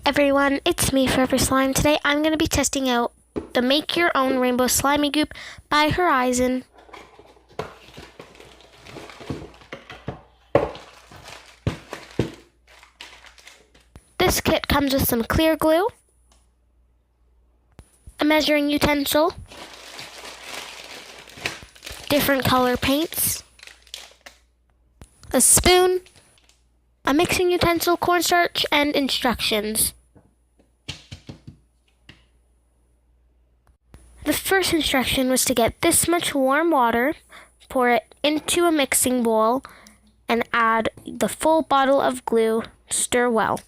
everyone, it's me, Forever Slime. Today I'm going to be testing out the Make Your Own Rainbow Slimy Goop by Horizon. This kit comes with some clear glue, a measuring utensil, different color paints, a spoon, a mixing utensil, cornstarch, and instructions. The first instruction was to get this much warm water, pour it into a mixing bowl, and add the full bottle of glue. Stir well.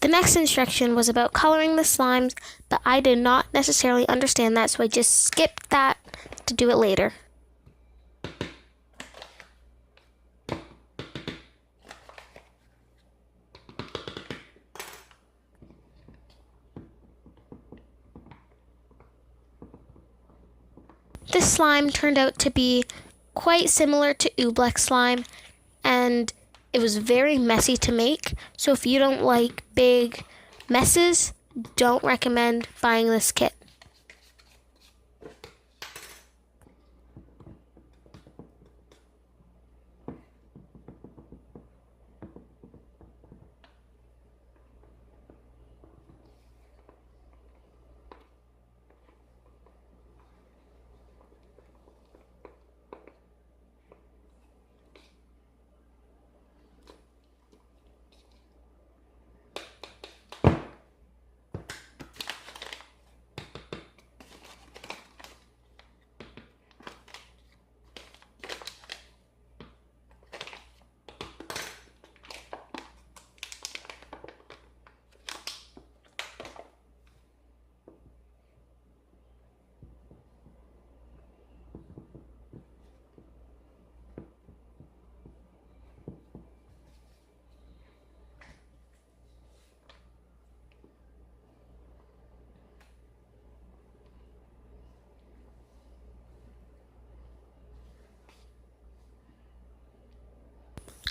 The next instruction was about coloring the slimes, but I did not necessarily understand that, so I just skipped that to do it later. This slime turned out to be quite similar to oobleck slime, and it was very messy to make, so if you don't like big messes, don't recommend buying this kit.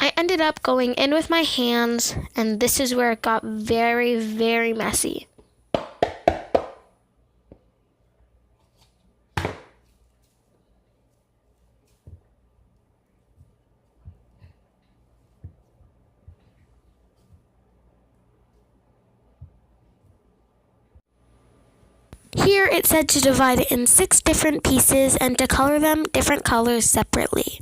I ended up going in with my hands, and this is where it got very, very messy. Here it said to divide it in 6 different pieces and to color them different colors separately.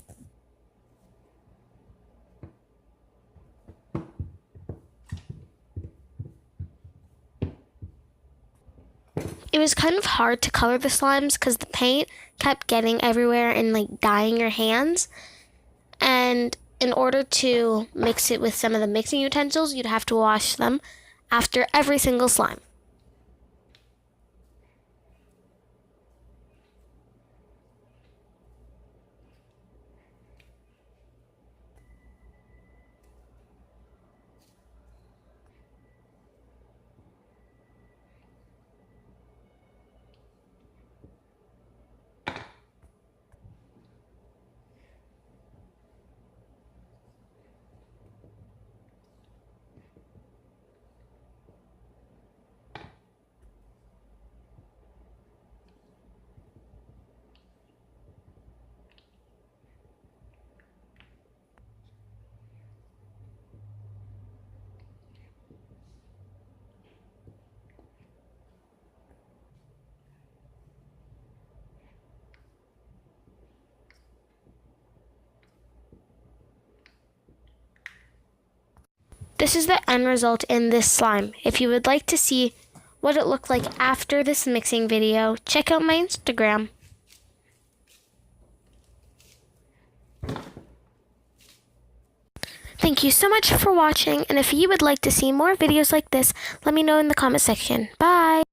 It was kind of hard to color the slimes because the paint kept getting everywhere and dyeing your hands. And in order to mix it with some of the mixing utensils, you'd have to wash them after every single slime. This is the end result in this slime. If you would like to see what it looked like after this mixing video, check out my Instagram. Thank you so much for watching, and if you would like to see more videos like this, let me know in the comment section. Bye!